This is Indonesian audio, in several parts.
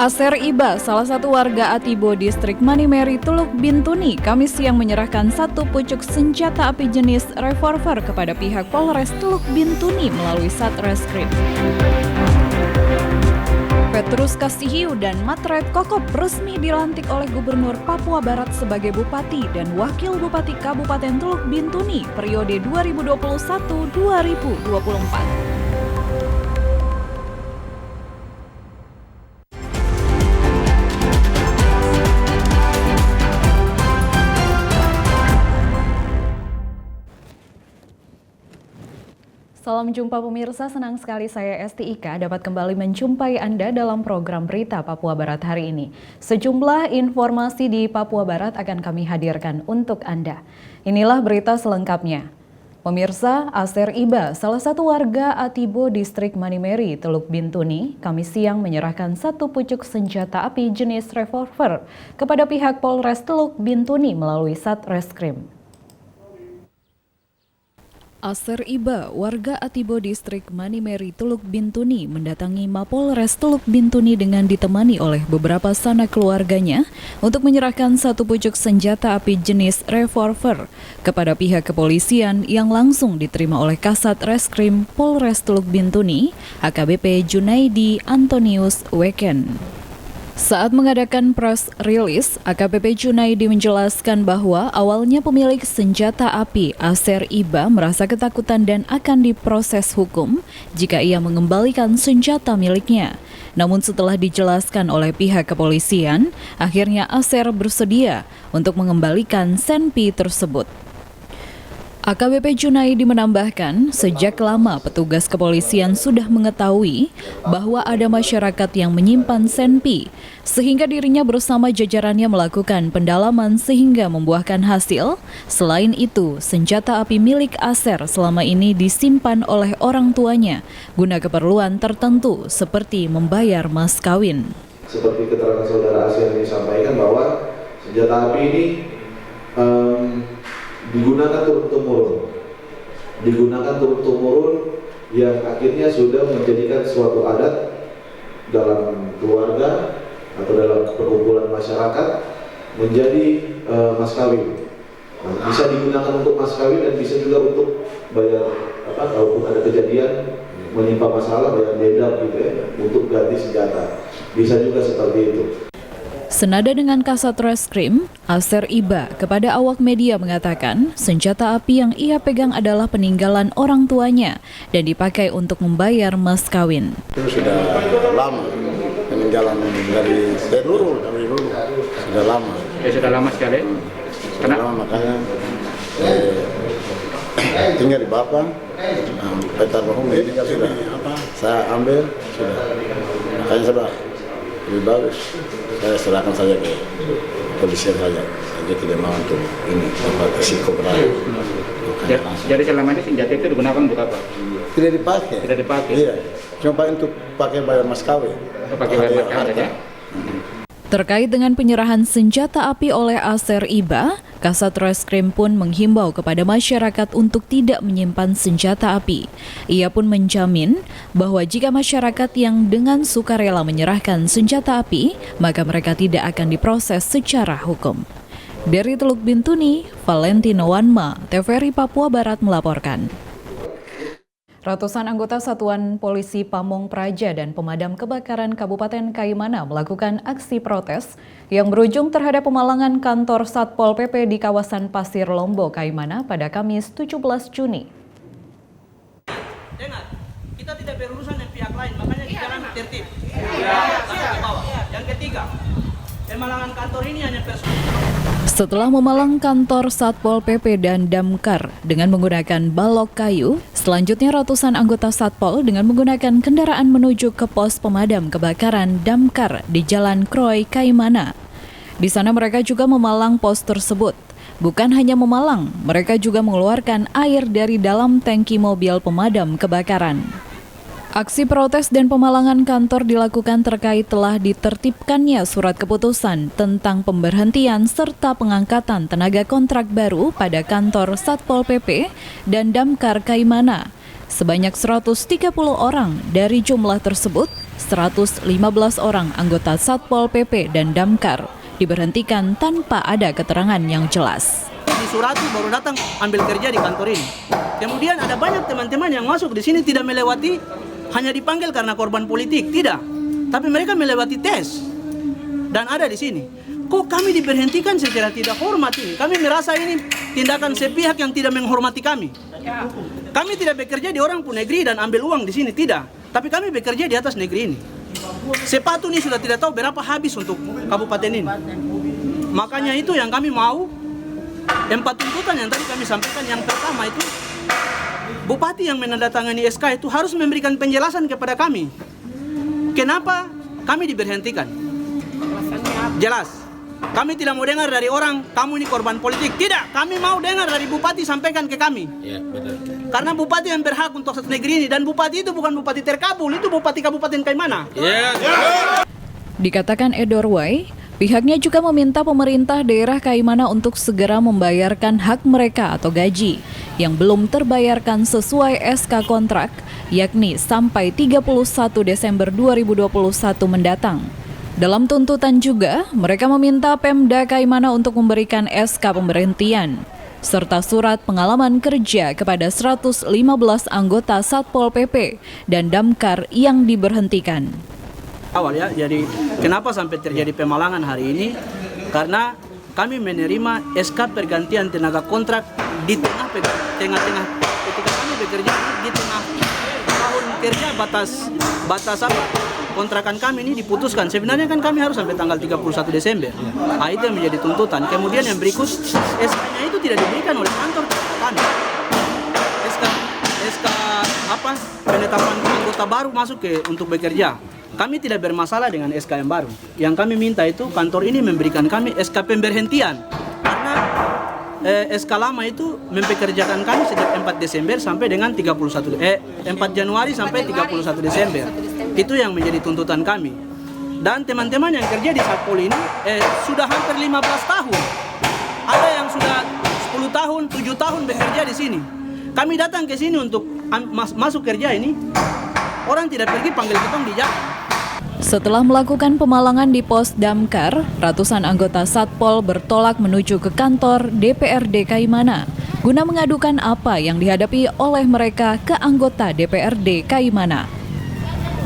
Aser Iba, salah satu warga Atibo Distrik Manimeri, Teluk Bintuni, Kamis siang menyerahkan satu pucuk senjata api jenis revolver kepada pihak Polres Teluk Bintuni melalui Satreskrim. Petrus Kasihiu dan Matret Kokop resmi dilantik oleh Gubernur Papua Barat sebagai Bupati dan Wakil Bupati Kabupaten Teluk Bintuni periode 2021-2024. Salam jumpa pemirsa, senang sekali saya Esti Ika dapat kembali menjumpai Anda dalam program Berita Papua Barat hari ini. Sejumlah informasi di Papua Barat akan kami hadirkan untuk Anda. Inilah berita selengkapnya. Pemirsa, Aser Iba, salah satu warga Atibo Distrik Manimeri, Teluk Bintuni, Kamis siang menyerahkan satu pucuk senjata api jenis revolver kepada pihak Polres Teluk Bintuni melalui Satreskrim. Aser Iba, warga Atibo Distrik Manimeri, Teluk Bintuni, mendatangi Mapolres Teluk Bintuni dengan ditemani oleh beberapa sanak keluarganya untuk menyerahkan satu pucuk senjata api jenis revolver kepada pihak kepolisian yang langsung diterima oleh Kasat Reskrim Polres Teluk Bintuni, AKBP Junaidi Antonius Weken. Saat mengadakan press release, AKBP Junaidi menjelaskan bahwa awalnya pemilik senjata api Aser Iba merasa ketakutan dan akan diproses hukum jika ia mengembalikan senjata miliknya. Namun setelah dijelaskan oleh pihak kepolisian, akhirnya Aser bersedia untuk mengembalikan senpi tersebut. AKBP Junaidi menambahkan, sejak lama petugas kepolisian sudah mengetahui bahwa ada masyarakat yang menyimpan senpi, sehingga dirinya bersama jajarannya melakukan pendalaman sehingga membuahkan hasil. Selain itu, senjata api milik Aser selama ini disimpan oleh orang tuanya guna keperluan tertentu seperti membayar mas kawin. Seperti keterangan saudara Aser yang disampaikan bahwa senjata api ini digunakan turun-temurun yang akhirnya sudah menjadikan suatu adat dalam keluarga atau dalam perkumpulan masyarakat menjadi mas kawin. Bisa digunakan untuk mas kawin dan bisa juga untuk bayar kalaupun ada kejadian menimpa masalah bayar denda gitu ya, untuk ganti senjata. Bisa juga seperti itu. Senada dengan Kasat Reskrim, Aser Iba kepada awak media mengatakan senjata api yang ia pegang adalah peninggalan orang tuanya dan dipakai untuk membayar mas kawin. Itu sudah lama, peninggalan dari dulu, sudah lama. Sudah lama sekali? Sudah lama, makanya tinggal di Bapak, Petar Bahum ini sudah, saya ambil, sudah. Makanya saya lebih bagus, saya serahkan saja ke polisian saja. Saya tidak mau untuk ini dapat risiko berat. Jadi selama ini senjata itu digunakan untuk apa? Tidak dipakai. Tidak dipakai. Iya, cuma untuk pakai bayar mas kawin. Pakai bayar mas kawin saja. Terkait dengan penyerahan senjata api oleh Aser Iba, Kasat Reskrim pun menghimbau kepada masyarakat untuk tidak menyimpan senjata api. Ia pun menjamin bahwa jika masyarakat yang dengan sukarela menyerahkan senjata api, maka mereka tidak akan diproses secara hukum. Dari Teluk Bintuni, Valentino Wanma, TVRI Papua Barat melaporkan. Ratusan anggota Satuan Polisi Pamong Praja dan pemadam kebakaran Kabupaten Kaimana melakukan aksi protes yang berujung terhadap pemalangan kantor Satpol PP di kawasan Pasir Lombok, Kaimana pada Kamis 17 Juni. Dengar, kita tidak berurusan dengan pihak lain, makanya jangan tertib. Yang ketiga, pemalangan kantor ini hanya personal. Setelah memalang kantor Satpol PP dan Damkar dengan menggunakan balok kayu, selanjutnya ratusan anggota Satpol dengan menggunakan kendaraan menuju ke pos pemadam kebakaran Damkar di Jalan Kroy, Kaimana. Di sana mereka juga memalang pos tersebut. Bukan hanya memalang, mereka juga mengeluarkan air dari dalam tangki mobil pemadam kebakaran. Aksi protes dan pemalangan kantor dilakukan terkait telah ditertibkannya surat keputusan tentang pemberhentian serta pengangkatan tenaga kontrak baru pada kantor Satpol PP dan Damkar Kaimana. Sebanyak 130 orang dari jumlah tersebut 115 orang anggota Satpol PP dan Damkar diberhentikan tanpa ada keterangan yang jelas. Di Suratu baru datang ambil kerja di kantor ini. Kemudian ada banyak teman-teman yang masuk di sini tidak melewati, hanya dipanggil karena korban politik, tidak. Tapi mereka melewati tes dan ada di sini. Kok kami diberhentikan secara tidak hormat ini? Kami merasa ini tindakan sepihak yang tidak menghormati kami. Kami tidak bekerja di orang pun negeri dan ambil uang di sini, tidak. Tapi kami bekerja di atas negeri ini. Sepatu ini sudah tidak tahu berapa habis untuk kabupaten ini. Makanya itu yang kami mau, 4 tuntutan yang tadi kami sampaikan. Yang pertama itu, Bupati yang menandatangani SK itu harus memberikan penjelasan kepada kami. Kenapa kami diberhentikan? Jelas. Kami tidak mau dengar dari orang, kamu ini korban politik. Tidak, kami mau dengar dari Bupati, sampaikan ke kami. Ya, betul. Karena Bupati yang berhak untuk satu negeri ini. Dan Bupati itu bukan Bupati terkabul, itu Bupati Kabupaten Kaimana. Dikatakan Edorway, pihaknya juga meminta pemerintah daerah Kaimana untuk segera membayarkan hak mereka atau gaji yang belum terbayarkan sesuai SK kontrak, yakni sampai 31 Desember 2021 mendatang. Dalam tuntutan juga, mereka meminta Pemda Kaimana untuk memberikan SK pemberhentian, serta surat pengalaman kerja kepada 115 anggota Satpol PP dan Damkar yang diberhentikan. Awal ya, jadi kenapa sampai terjadi pemalangan hari ini? Karena kami menerima SK pergantian tenaga kontrak di tengah-tengah ketika kami bekerja di tengah tahun kerja batas apa? Kontrakan kami ini diputuskan. Sebenarnya kan kami harus sampai tanggal 31 Desember. Nah, itu yang menjadi tuntutan. Kemudian yang berikut, SK-nya itu tidak diberikan oleh kantor kami. SK apa? Penetapan anggota baru masuk untuk bekerja. Kami tidak bermasalah dengan SK yang baru. Yang kami minta itu kantor ini memberikan kami SK pemberhentian. Karena SK lama itu mempekerjakan kami sejak 4 Desember sampai dengan 4 Januari sampai 31 Desember. Itu yang menjadi tuntutan kami. Dan teman-teman yang kerja di Satpol ini sudah hampir 15 tahun. Ada yang sudah 10 tahun, 7 tahun bekerja di sini. Kami datang ke sini untuk masuk kerja ini, orang tidak pergi panggil ketong di jalan. Setelah melakukan pemalangan di pos Damkar, ratusan anggota Satpol bertolak menuju ke kantor DPRD Kaimana guna mengadukan apa yang dihadapi oleh mereka ke anggota DPRD Kaimana.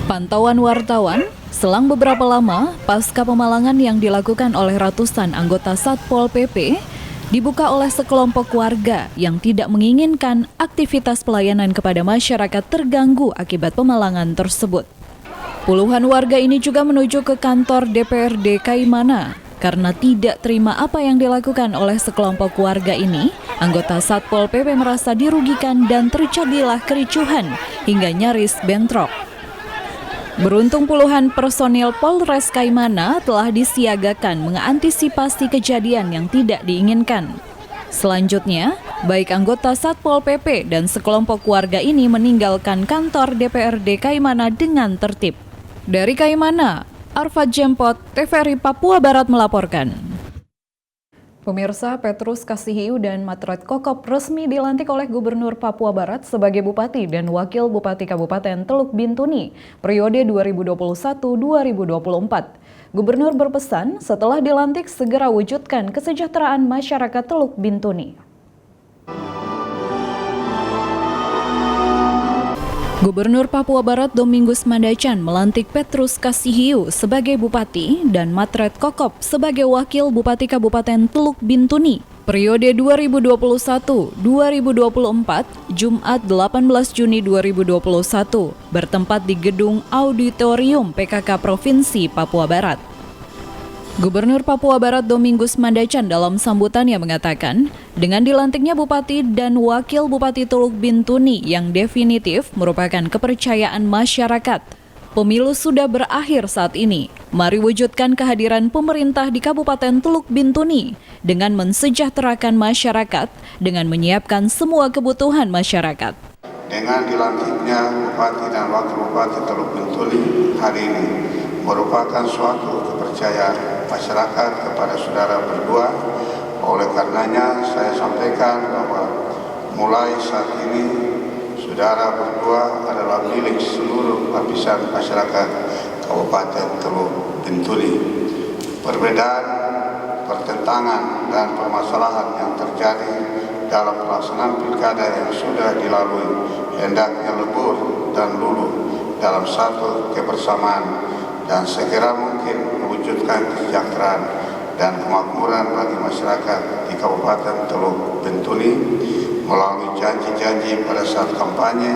Pantauan wartawan, selang beberapa lama pasca pemalangan yang dilakukan oleh ratusan anggota Satpol PP, dibuka oleh sekelompok warga yang tidak menginginkan aktivitas pelayanan kepada masyarakat terganggu akibat pemalangan tersebut. Puluhan warga ini juga menuju ke kantor DPRD Kaimana. Karena tidak terima apa yang dilakukan oleh sekelompok warga ini, anggota Satpol PP merasa dirugikan dan terjadilah kericuhan hingga nyaris bentrok. Beruntung puluhan personil Polres Kaimana telah disiagakan mengantisipasi kejadian yang tidak diinginkan. Selanjutnya, baik anggota Satpol PP dan sekelompok warga ini meninggalkan kantor DPRD Kaimana dengan tertib. Dari Kaimana, Arfad Jempot, TVRI Papua Barat melaporkan. Pemirsa, Petrus Kasihiu dan Matret Kokop resmi dilantik oleh Gubernur Papua Barat sebagai Bupati dan Wakil Bupati Kabupaten Teluk Bintuni periode 2021-2024. Gubernur berpesan setelah dilantik segera wujudkan kesejahteraan masyarakat Teluk Bintuni. Gubernur Papua Barat Domingus Mandacan melantik Petrus Kasihiu sebagai Bupati dan Matret Kokop sebagai Wakil Bupati Kabupaten Teluk Bintuni periode 2021-2024 Jumat 18 Juni 2021 bertempat di Gedung Auditorium PKK Provinsi Papua Barat. Gubernur Papua Barat Domingus Mandacan dalam sambutannya mengatakan, dengan dilantiknya Bupati dan Wakil Bupati Teluk Bintuni yang definitif merupakan kepercayaan masyarakat. Pemilu sudah berakhir saat ini. Mari wujudkan kehadiran pemerintah di Kabupaten Teluk Bintuni dengan mensejahterakan masyarakat dengan menyiapkan semua kebutuhan masyarakat. Dengan dilantiknya Bupati dan Wakil Bupati Teluk Bintuni hari ini merupakan suatu kepercayaan masyarakat kepada saudara berdua. Oleh karenanya saya sampaikan bahwa mulai saat ini saudara berdua adalah milik seluruh lapisan masyarakat Kabupaten Teluk Bintuni. Perbedaan, pertentangan, dan permasalahan yang terjadi dalam pelaksanaan pilkada yang sudah dilalui hendaknya lebur dan luluh dalam satu kebersamaan dan segera mungkin mewujudkan kesejahteraan dan kemakmuran bagi masyarakat di Kabupaten Teluk Bintuni melalui janji-janji pada saat kampanye,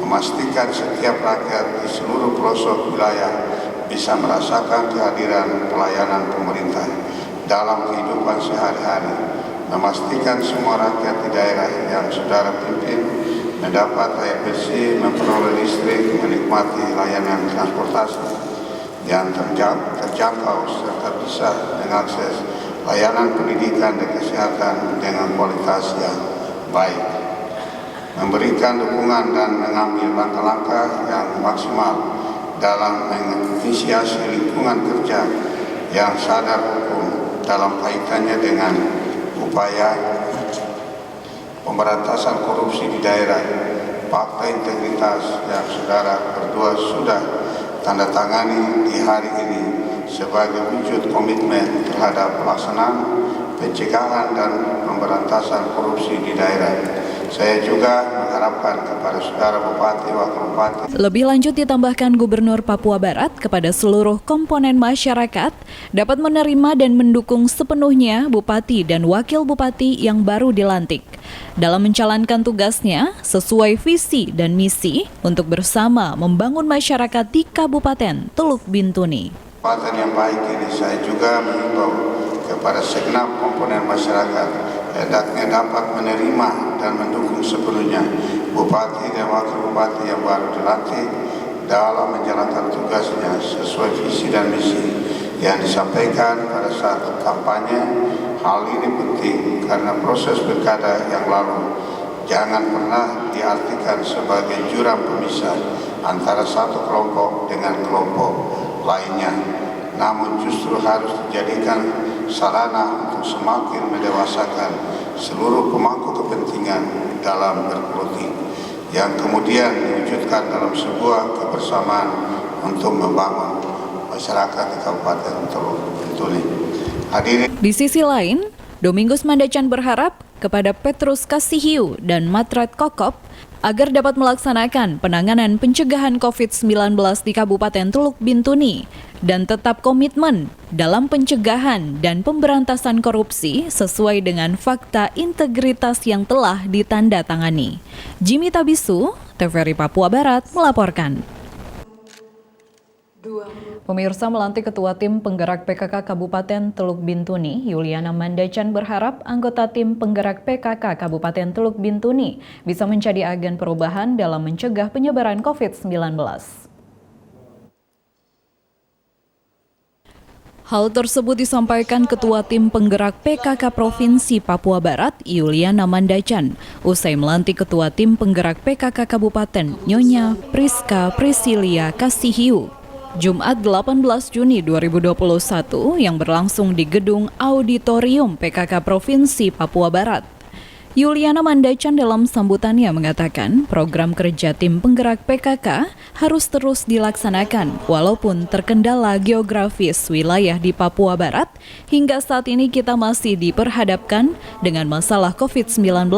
memastikan setiap rakyat di seluruh pelosok wilayah bisa merasakan kehadiran pelayanan pemerintah dalam kehidupan sehari-hari, memastikan semua rakyat di daerah yang saudara pimpin mendapat air bersih, memperoleh listrik, menikmati layanan transportasi yang terjangkau serta bisa mengakses layanan pendidikan dan kesehatan dengan kualitas yang baik, memberikan dukungan dan mengambil langkah-langkah yang maksimal dalam menginisiasi lingkungan kerja yang sadar hukum dalam kaitannya dengan upaya pemberantasan korupsi di daerah. Fakta integritas yang saudara berdua sudah tanda tangani di hari ini sebagai wujud komitmen terhadap pelaksanaan pencegahan dan pemberantasan korupsi di daerah. Saya juga mengharapkan kepada saudara Bupati, Wakil Bupati. Lebih lanjut ditambahkan Gubernur Papua Barat kepada seluruh komponen masyarakat dapat menerima dan mendukung sepenuhnya Bupati dan Wakil Bupati yang baru dilantik dalam menjalankan tugasnya sesuai visi dan misi untuk bersama membangun masyarakat di Kabupaten Teluk Bintuni. Kesempatan yang baik ini saya juga mengimbau kepada segenap komponen masyarakat hendaknya dapat menerima dan mendukung sepenuhnya Bupati dan Wakil Bupati yang baru dilantik dalam menjalankan tugasnya sesuai visi dan misi yang disampaikan pada saat kampanye. Hal ini penting karena proses pilkada yang lalu jangan pernah diartikan sebagai jurang pemisah antara satu kelompok dengan kelompok lainnya, namun justru harus dijadikan sarana untuk semakin mendewasakan seluruh pemangku kepentingan dalam berpolitik yang kemudian diwujudkan dalam sebuah kebersamaan untuk membangun masyarakat di Kabupaten Teluk Bintuni. Di sisi lain, Domingus Mandacan berharap kepada Petrus Kasihiu dan Matrat Kokop agar dapat melaksanakan penanganan pencegahan COVID-19 di Kabupaten Teluk Bintuni dan tetap komitmen dalam pencegahan dan pemberantasan korupsi sesuai dengan fakta integritas yang telah ditandatangani. Jimmy Tabisu, TVRI Papua Barat melaporkan. Pemirsa, melantik Ketua Tim Penggerak PKK Kabupaten Teluk Bintuni, Yuliana Mandacan berharap anggota Tim Penggerak PKK Kabupaten Teluk Bintuni bisa menjadi agen perubahan dalam mencegah penyebaran COVID-19. Hal tersebut disampaikan Ketua Tim Penggerak PKK Provinsi Papua Barat, Yuliana Mandacan, usai melantik Ketua Tim Penggerak PKK Kabupaten, Nyonya Priska Prisilia Kasihiu, Jumat 18 Juni 2021 yang berlangsung di Gedung Auditorium PKK Provinsi Papua Barat. Yuliana Mandacan dalam sambutannya mengatakan program kerja Tim Penggerak PKK harus terus dilaksanakan walaupun terkendala geografis wilayah di Papua Barat. Hingga saat ini kita masih diperhadapkan dengan masalah COVID-19.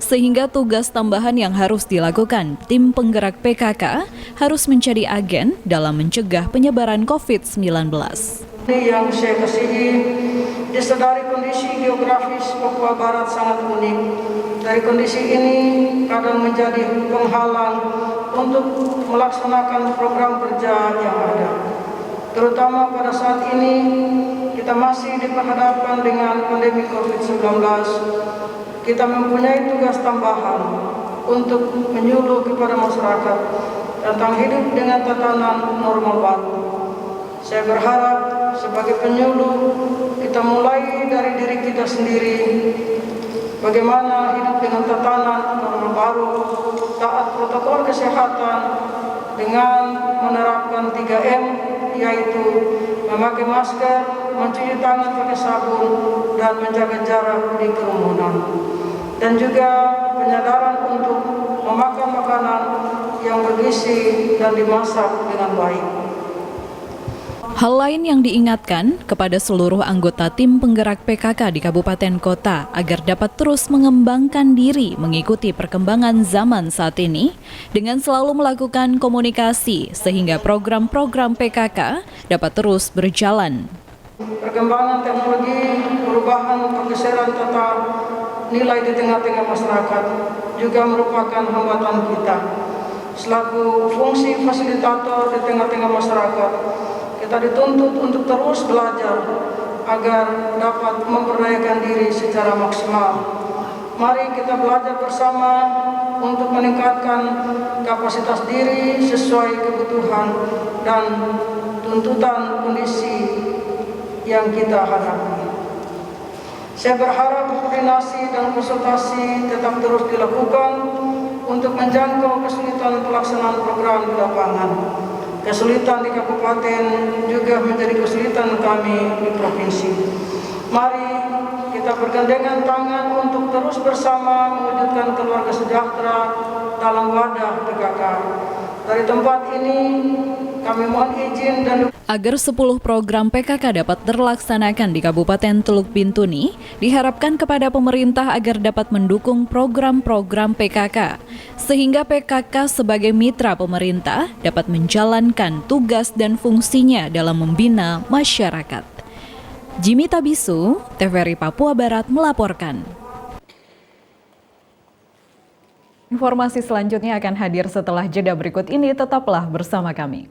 Sehingga tugas tambahan yang harus dilakukan Tim Penggerak PKK harus menjadi agen dalam mencegah penyebaran COVID-19. Yang saya kasihi, disadari kondisi geografis Papua Barat sangat unik. Dari kondisi ini kadang menjadi penghalang untuk melaksanakan program kerja yang ada. Terutama pada saat ini kita masih diperhadapkan dengan pandemi COVID-19. Kita mempunyai tugas tambahan untuk menyuluh kepada masyarakat tentang hidup dengan tatanan normal baru. Saya berharap sebagai penyuluh kita mulai dari diri kita sendiri, bagaimana hidup dengan tatanan normal baru, taat protokol kesehatan dengan menerapkan 3M, yaitu memakai masker, mencuci tangan pakai sabun, dan menjaga jarak di kerumunan. Dan juga penyadaran untuk memakan makanan yang bergizi dan dimasak dengan baik. Hal lain yang diingatkan kepada seluruh anggota tim penggerak PKK di kabupaten kota agar dapat terus mengembangkan diri mengikuti perkembangan zaman saat ini dengan selalu melakukan komunikasi sehingga program-program PKK dapat terus berjalan. Perkembangan teknologi, perubahan pergeseran tata nilai di tengah-tengah masyarakat juga merupakan hambatan kita. Selaku fungsi fasilitator di tengah-tengah masyarakat, kita dituntut untuk terus belajar agar dapat memberdayakan diri secara maksimal. Mari kita belajar bersama untuk meningkatkan kapasitas diri sesuai kebutuhan dan tuntutan kondisi yang kita hadapi. Saya berharap koordinasi dan konsultasi tetap terus dilakukan untuk menjangkau kesulitan pelaksanaan program di lapangan. Kesulitan di kabupaten juga menjadi kesulitan kami di provinsi. Mari kita bergandengan tangan untuk terus bersama mewujudkan keluarga sejahtera dalam wadah PKK. Dari tempat ini kami mohon izin dan Agar 10 program PKK dapat terlaksanakan di Kabupaten Teluk Bintuni, diharapkan kepada pemerintah agar dapat mendukung program-program PKK, sehingga PKK sebagai mitra pemerintah dapat menjalankan tugas dan fungsinya dalam membina masyarakat. Jimmy Tabisu, TVRI Papua Barat melaporkan. Informasi selanjutnya akan hadir setelah jeda berikut ini, tetaplah bersama kami.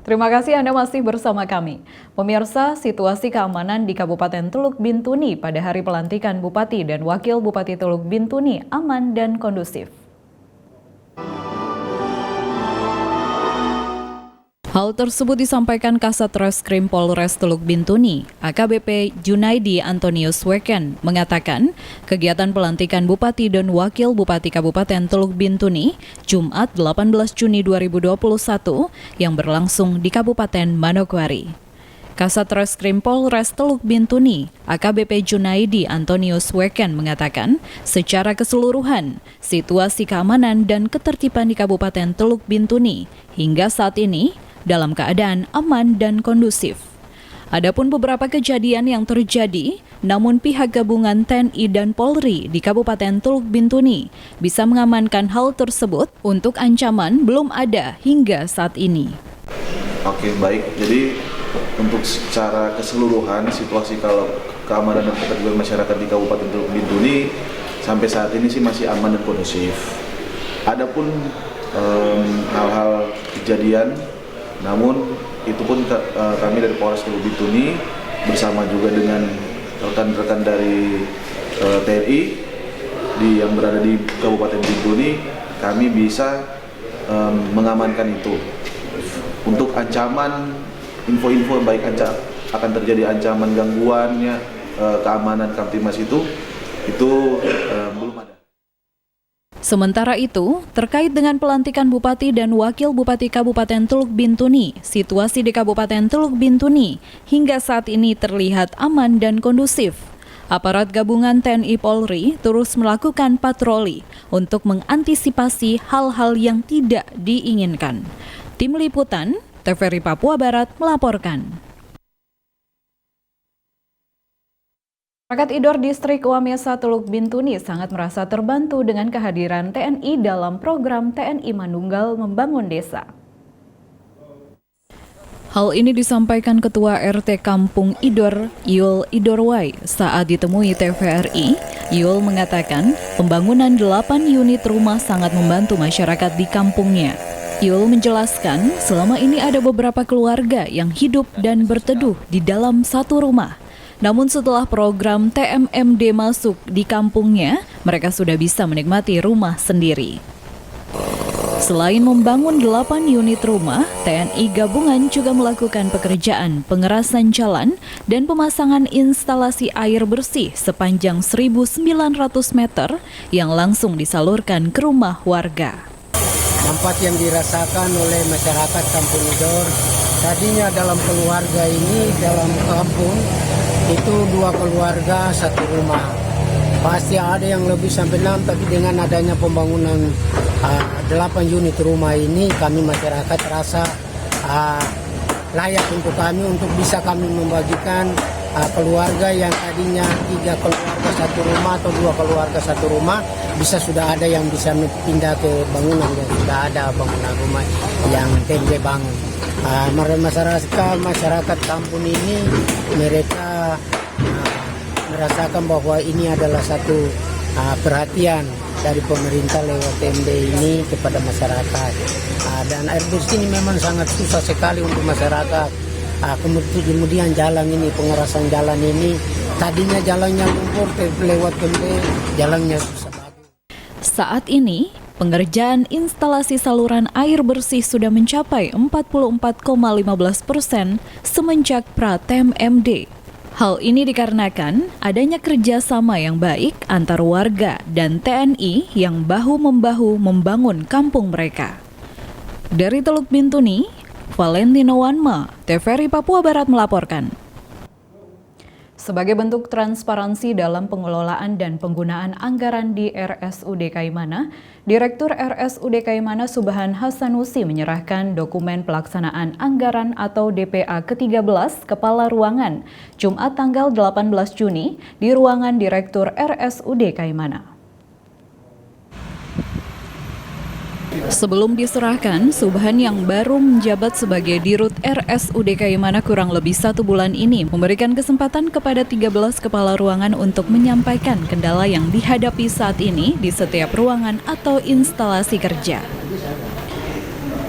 Terima kasih Anda masih bersama kami. Pemirsa, situasi keamanan di Kabupaten Teluk Bintuni pada hari pelantikan Bupati dan Wakil Bupati Teluk Bintuni aman dan kondusif. Hal tersebut disampaikan Kasat Reskrim Polres Teluk Bintuni, AKBP Junaidi Antonius Weken, mengatakan kegiatan pelantikan Bupati dan Wakil Bupati Kabupaten Teluk Bintuni Jumat 18 Juni 2021 yang berlangsung di Kabupaten Manokwari. Kasat Reskrim Polres Teluk Bintuni, AKBP Junaidi Antonius Weken mengatakan, secara keseluruhan, situasi keamanan dan ketertiban di Kabupaten Teluk Bintuni hingga saat ini dalam keadaan aman dan kondusif. Adapun beberapa kejadian yang terjadi, namun pihak gabungan TNI dan Polri di Kabupaten Teluk Bintuni bisa mengamankan hal tersebut untuk ancaman belum ada hingga saat ini. Oke, baik. Jadi untuk secara keseluruhan situasi kalau keamanan dan ketertiban masyarakat di Kabupaten Teluk Bintuni sampai saat ini sih masih aman dan kondusif. Adapun hal-hal kejadian, namun itu pun kami dari Polres Teluk Bintuni bersama juga dengan rekan-rekan dari TNI yang berada di Kabupaten Bintuni, kami bisa mengamankan itu. Untuk ancaman, info-info baik akan terjadi ancaman gangguannya keamanan Kamtimas itu belum ada. Sementara itu, terkait dengan pelantikan Bupati dan Wakil Bupati Kabupaten Teluk Bintuni, situasi di Kabupaten Teluk Bintuni hingga saat ini terlihat aman dan kondusif. Aparat gabungan TNI Polri terus melakukan patroli untuk mengantisipasi hal-hal yang tidak diinginkan. Tim Liputan, TVRI Papua Barat melaporkan. Masyarakat Idor Distrik Wamesa Teluk Bintuni sangat merasa terbantu dengan kehadiran TNI dalam program TNI Manunggal Membangun Desa. Hal ini disampaikan Ketua RT Kampung Idor, Yul Idorwai, saat ditemui TVRI. Yul mengatakan pembangunan 8 unit rumah sangat membantu masyarakat di kampungnya. Yul menjelaskan selama ini ada beberapa keluarga yang hidup dan berteduh di dalam satu rumah. Namun setelah program TMMD masuk di kampungnya, mereka sudah bisa menikmati rumah sendiri. Selain membangun 8 unit rumah, TNI gabungan juga melakukan pekerjaan pengerasan jalan dan pemasangan instalasi air bersih sepanjang 1.900 meter yang langsung disalurkan ke rumah warga. Dampak yang dirasakan oleh masyarakat Kampung Idor tadinya dalam keluarga ini, dalam kampung, itu 2 keluarga 1 rumah. Pasti ada yang lebih sampai 6, tapi dengan adanya pembangunan 8 unit rumah ini, kami masyarakat rasa layak untuk kami, untuk bisa kami membagikan keluarga yang tadinya 3 keluarga 1 rumah atau 2 keluarga 1 rumah, bisa sudah ada yang bisa pindah ke bangunan yang sudah ada bangunan rumah yang TMB bangun. Masyarakat kampung ini mereka merasakan bahwa ini adalah satu perhatian dari pemerintah lewat TMB ini kepada masyarakat. Dan air bersih ini memang sangat susah sekali untuk masyarakat. Kemudian jalan ini, pengerasan jalan ini, tadinya jalannya lumpur, lewat TMB jalannya susah. Saat ini, pengerjaan instalasi saluran air bersih sudah mencapai 44,15% semenjak Pratem MD. Hal ini dikarenakan adanya kerjasama yang baik antar warga dan TNI yang bahu-membahu membangun kampung mereka. Dari Teluk Bintuni, Valentino Wanma, TVRI Papua Barat melaporkan. Sebagai bentuk transparansi dalam pengelolaan dan penggunaan anggaran di RSUD Kaimana, Direktur RSUD Kaimana Subhan Hasanusi menyerahkan dokumen pelaksanaan anggaran atau DPA ke-13 Kepala Ruangan Jumat tanggal 18 Juni di ruangan Direktur RSUD Kaimana. Sebelum diserahkan, Subhan yang baru menjabat sebagai Dirut RSUD Kaimana kurang lebih 1 bulan ini memberikan kesempatan kepada 13 kepala ruangan untuk menyampaikan kendala yang dihadapi saat ini di setiap ruangan atau instalasi kerja.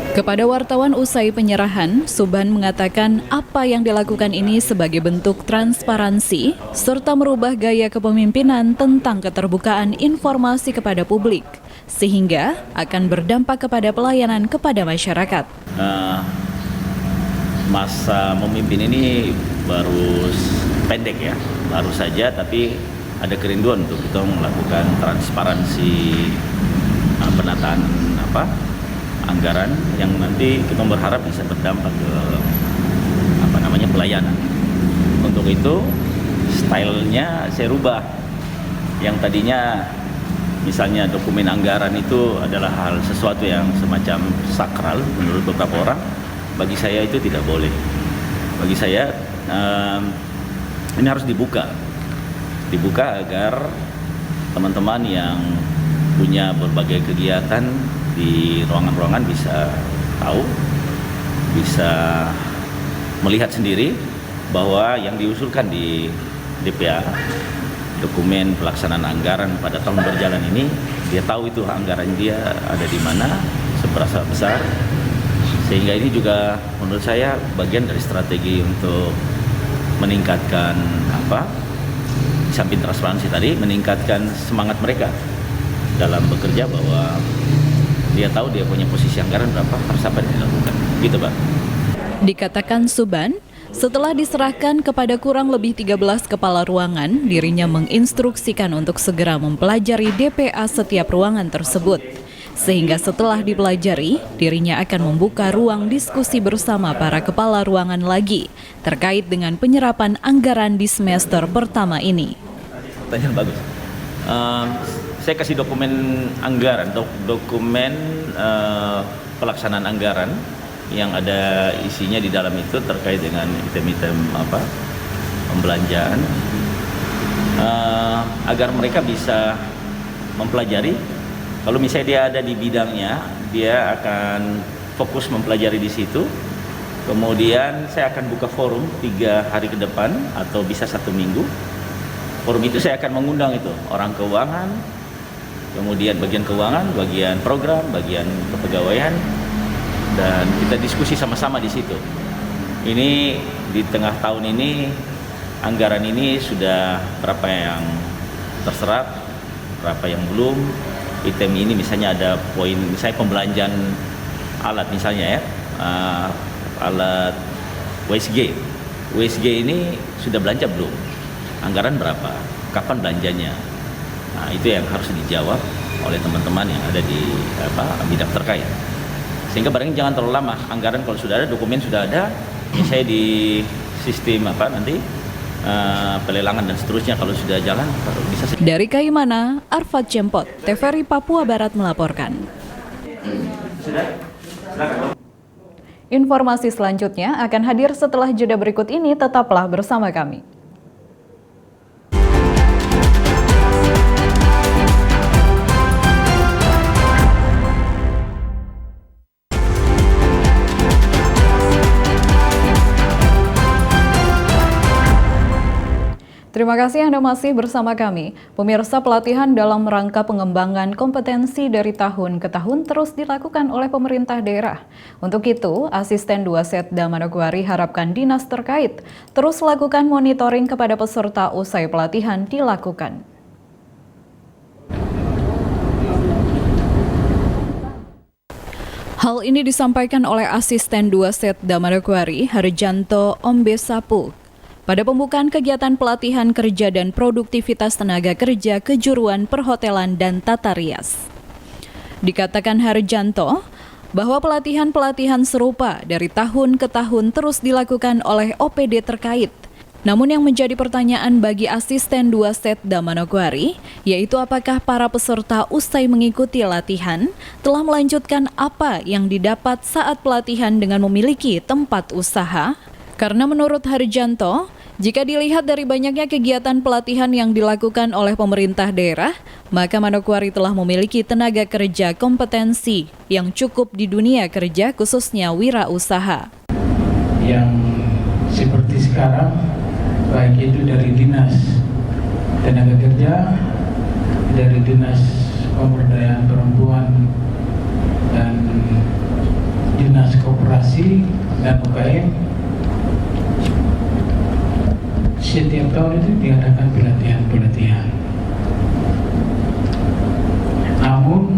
Kepada wartawan usai penyerahan, Subhan mengatakan apa yang dilakukan ini sebagai bentuk transparansi serta merubah gaya kepemimpinan tentang keterbukaan informasi kepada publik, sehingga akan berdampak kepada pelayanan kepada masyarakat. Masa memimpin ini baru pendek ya, baru saja, tapi ada kerinduan untuk kita melakukan transparansi penataan anggaran yang nanti kita berharap bisa berdampak ke pelayanan. Untuk itu stylenya saya rubah. Yang tadinya misalnya dokumen anggaran itu adalah hal sesuatu yang semacam sakral menurut beberapa orang, bagi saya itu tidak boleh. Bagi saya ini harus dibuka agar teman-teman yang punya berbagai kegiatan di ruangan-ruangan bisa tahu, bisa melihat sendiri bahwa yang diusulkan di DPA, dokumen pelaksanaan anggaran pada tahun berjalan ini, dia tahu itu anggaran dia ada di mana, seberapa besar. Sehingga ini juga menurut saya bagian dari strategi untuk meningkatkan di samping transparansi tadi, meningkatkan semangat mereka dalam bekerja, bahwa dia tahu dia punya posisi anggaran berapa, harus apa yang dilakukan. Gitu, Pak. Dikatakan Subhan, setelah diserahkan kepada kurang lebih 13 kepala ruangan, dirinya menginstruksikan untuk segera mempelajari DPA setiap ruangan tersebut. Sehingga setelah dipelajari, dirinya akan membuka ruang diskusi bersama para kepala ruangan lagi terkait dengan penyerapan anggaran di semester pertama ini. Pertanyaan bagus. Saya kasih dokumen anggaran, dokumen pelaksanaan anggaran yang ada isinya di dalam itu terkait dengan item-item pembelanjaan, agar mereka bisa mempelajari. Kalau misalnya dia ada di bidangnya, dia akan fokus mempelajari di situ. Kemudian saya akan buka forum 3 hari ke depan atau bisa 1 minggu. Forum itu saya akan mengundang itu orang keuangan, kemudian bagian keuangan, bagian program, bagian kepegawaian, dan kita diskusi sama-sama di situ. Ini di tengah tahun ini, anggaran ini sudah berapa yang terserap, berapa yang belum. Item ini misalnya ada poin, misalnya pembelanjaan alat misalnya ya, alat WSG. WSG ini sudah belanja belum? Anggaran berapa? Kapan belanjanya? Nah, itu yang harus dijawab oleh teman-teman yang ada di bidang terkait. Sehingga barangnya jangan terlalu lama. Anggaran kalau sudah ada, dokumen sudah ada, misalnya di sistem pelelangan dan seterusnya kalau sudah jalan bisa. Dari Kaimana, Arfad Cempot, TVRI Papua Barat melaporkan. Informasi selanjutnya akan hadir setelah jeda berikut ini, tetaplah bersama kami. Terima kasih Anda masih bersama kami. Pemirsa, pelatihan dalam rangka pengembangan kompetensi dari tahun ke tahun terus dilakukan oleh pemerintah daerah. Untuk itu, Asisten 2 Setda Manokwari harapkan dinas terkait terus lakukan monitoring kepada peserta usai pelatihan dilakukan. Hal ini disampaikan oleh Asisten 2 Setda Manokwari, Harjanto Ombesapu, pada pembukaan kegiatan pelatihan kerja dan produktivitas tenaga kerja kejuruan perhotelan dan tata rias. Dikatakan Harjanto bahwa pelatihan-pelatihan serupa dari tahun ke tahun terus dilakukan oleh OPD terkait. Namun yang menjadi pertanyaan bagi Asisten 2 Setda Manokwari, yaitu apakah para peserta usai mengikuti latihan telah melanjutkan apa yang didapat saat pelatihan dengan memiliki tempat usaha? Karena menurut Harjanto, jika dilihat dari banyaknya kegiatan pelatihan yang dilakukan oleh pemerintah daerah, maka Manokwari telah memiliki tenaga kerja kompetensi yang cukup di dunia kerja, khususnya wirausaha. Yang seperti sekarang, baik itu dari Dinas Tenaga Kerja, dari Dinas Pemberdayaan Perempuan, dan Dinas Koperasi dan UKM, setiap tahun itu diadakan pelatihan-pelatihan. Namun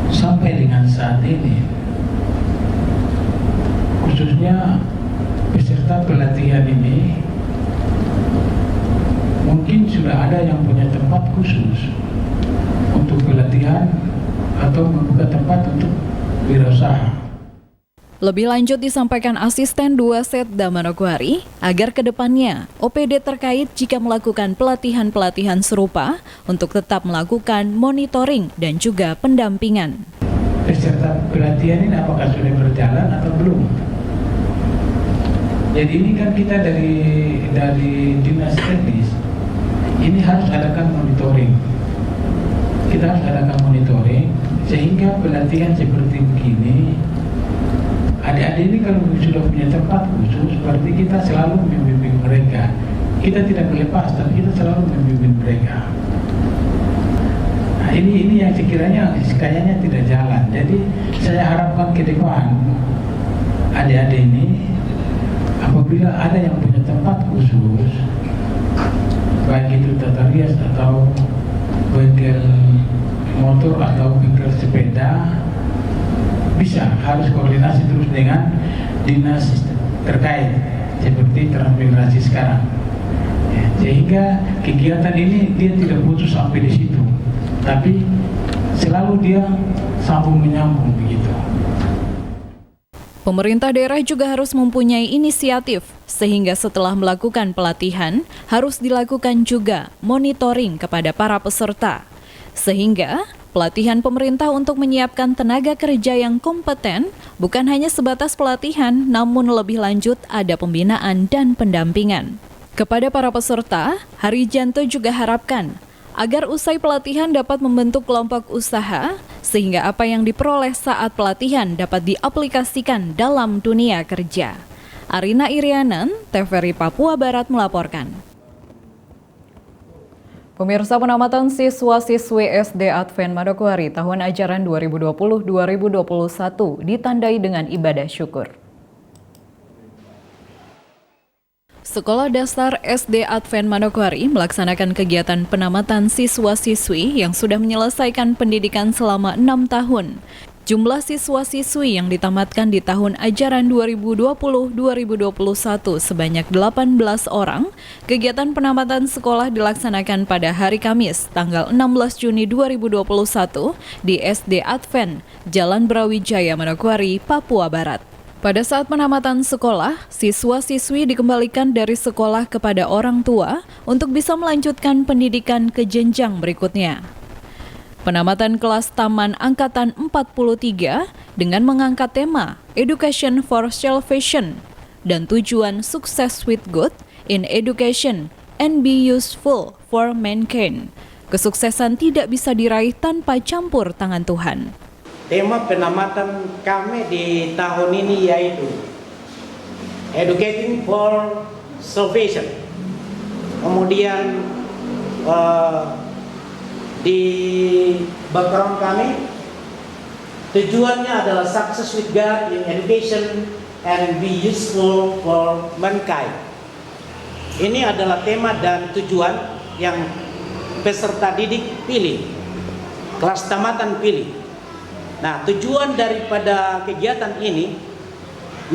sampai dengan saat ini, khususnya peserta pelatihan ini, mungkin sudah ada yang punya tempat khusus untuk pelatihan atau membuka tempat untuk wirausaha. Lebih lanjut disampaikan Asisten 2 Setda Manokwari agar kedepannya OPD terkait jika melakukan pelatihan-pelatihan serupa untuk tetap melakukan monitoring dan juga pendampingan. Peserta pelatihan ini apakah sudah berjalan atau belum? Jadi ini kan kita dari Dinas Teknis, ini harus adakan monitoring. Kita harus adakan monitoring sehingga pelatihan seperti begini, adik-adik ini kalau sudah punya tempat khusus, berarti kita selalu membimbing mereka. Kita tidak melepas, tapi kita selalu membimbing mereka. Nah, ini yang sekiranya kayaknya tidak jalan. Jadi saya harapkan ke depan adik-adik ini, apabila ada yang punya tempat khusus, baik itu tata rias atau bengkel motor atau bengkel sepeda, bisa harus koordinasi terus dengan dinas terkait seperti transmigrasi sekarang, ya, sehingga kegiatan ini dia tidak putus sampai di situ, tapi selalu dia sambung menyambung begitu. Pemerintah daerah juga harus mempunyai inisiatif sehingga setelah melakukan pelatihan harus dilakukan juga monitoring kepada para peserta, sehingga pelatihan pemerintah untuk menyiapkan tenaga kerja yang kompeten bukan hanya sebatas pelatihan, namun lebih lanjut ada pembinaan dan pendampingan. Kepada para peserta, Harjanto juga harapkan agar usai pelatihan dapat membentuk kelompok usaha, sehingga apa yang diperoleh saat pelatihan dapat diaplikasikan dalam dunia kerja. Arina Irianan, TVRI Papua Barat melaporkan. Pemirsa, penamatan siswa-siswi SD Advent Manokwari tahun ajaran 2020-2021 ditandai dengan ibadah syukur. Sekolah Dasar SD Advent Manokwari melaksanakan kegiatan penamatan siswa-siswi yang sudah menyelesaikan pendidikan selama 6 tahun. Jumlah siswa-siswi yang ditamatkan di tahun ajaran 2020-2021 sebanyak 18 orang. Kegiatan penamatan sekolah dilaksanakan pada hari Kamis, tanggal 16 Juni 2021 di SD Advent, Jalan Brawijaya, Manokwari, Papua Barat. Pada saat penamatan sekolah, siswa-siswi dikembalikan dari sekolah kepada orang tua untuk bisa melanjutkan pendidikan ke jenjang berikutnya. Penamatan kelas Taman Angkatan 43 dengan mengangkat tema Education for Salvation dan tujuan Sukses with Good in Education and be Useful for Mankind. Kesuksesan tidak bisa diraih tanpa campur tangan Tuhan. Tema penamatan kami di tahun ini yaitu Educating for Salvation. Kemudian di background kami tujuannya adalah success with God in education and be useful for mankind. Ini adalah tema dan tujuan yang peserta didik pilih, kelas tamatan pilih. Nah, tujuan daripada kegiatan ini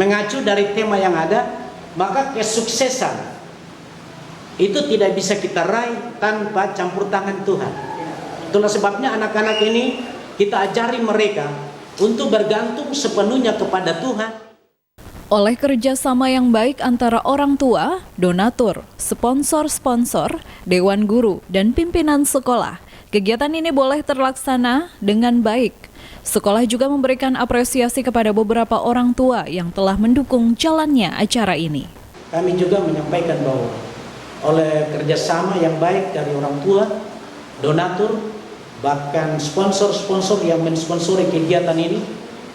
mengacu dari tema yang ada, maka kesuksesan itu tidak bisa kita raih tanpa campur tangan Tuhan. Itulah sebabnya anak-anak ini kita ajari mereka untuk bergantung sepenuhnya kepada Tuhan. Oleh kerjasama yang baik antara orang tua, donatur, sponsor-sponsor, dewan guru, dan pimpinan sekolah, kegiatan ini boleh terlaksana dengan baik. Sekolah juga memberikan apresiasi kepada beberapa orang tua yang telah mendukung jalannya acara ini. Kami juga menyampaikan bahwa oleh kerjasama yang baik dari orang tua, donatur, bahkan sponsor-sponsor yang mensponsori kegiatan ini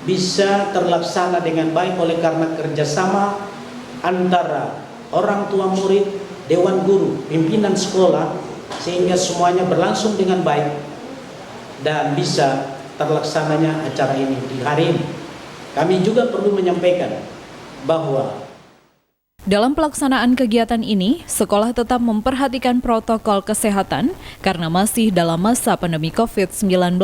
bisa terlaksana dengan baik oleh karena kerjasama antara orang tua murid, dewan guru, pimpinan sekolah, sehingga semuanya berlangsung dengan baik dan bisa terlaksananya acara ini di hari ini. Kami juga perlu menyampaikan bahwa dalam pelaksanaan kegiatan ini, sekolah tetap memperhatikan protokol kesehatan karena masih dalam masa pandemi COVID-19.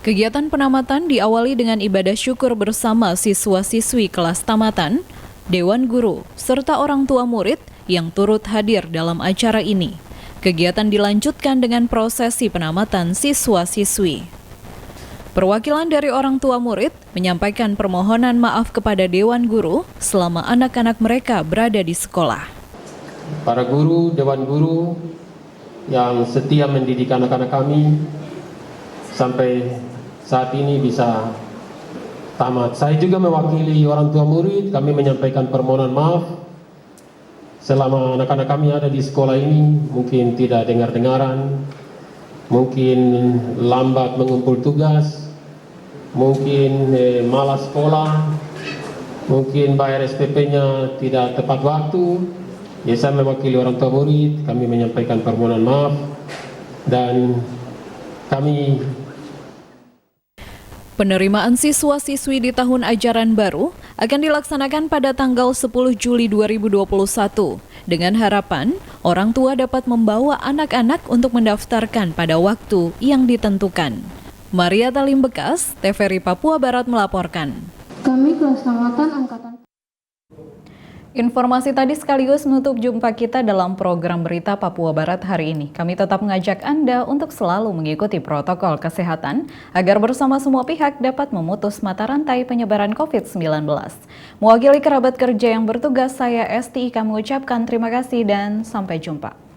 Kegiatan penamatan diawali dengan ibadah syukur bersama siswa-siswi kelas tamatan, dewan guru, serta orang tua murid yang turut hadir dalam acara ini. Kegiatan dilanjutkan dengan prosesi penamatan siswa-siswi. Perwakilan dari orang tua murid menyampaikan permohonan maaf kepada dewan guru selama anak-anak mereka berada di sekolah. Para guru, dewan guru yang setia mendidik anak-anak kami sampai saat ini bisa tamat. Saya juga mewakili orang tua murid, kami menyampaikan permohonan maaf selama anak-anak kami ada di sekolah ini mungkin tidak dengar-dengaran, mungkin lambat mengumpul tugas, mungkin malas sekolah, mungkin bayar SPP-nya tidak tepat waktu. Ya, saya mewakili orang tua murid, kami menyampaikan permohonan maaf dan kami. Penerimaan siswa-siswi di tahun ajaran baru akan dilaksanakan pada tanggal 10 Juli 2021 dengan harapan orang tua dapat membawa anak-anak untuk mendaftarkan pada waktu yang ditentukan. Maria Talim Bekas, TVRI Papua Barat melaporkan. Kami kelas tamatan angkatan. Informasi tadi sekaligus menutup jumpa kita dalam program Berita Papua Barat hari ini. Kami tetap mengajak Anda untuk selalu mengikuti protokol kesehatan agar bersama semua pihak dapat memutus mata rantai penyebaran COVID-19. Mewakili kerabat kerja yang bertugas, saya Esti Ika mengucapkan terima kasih dan sampai jumpa.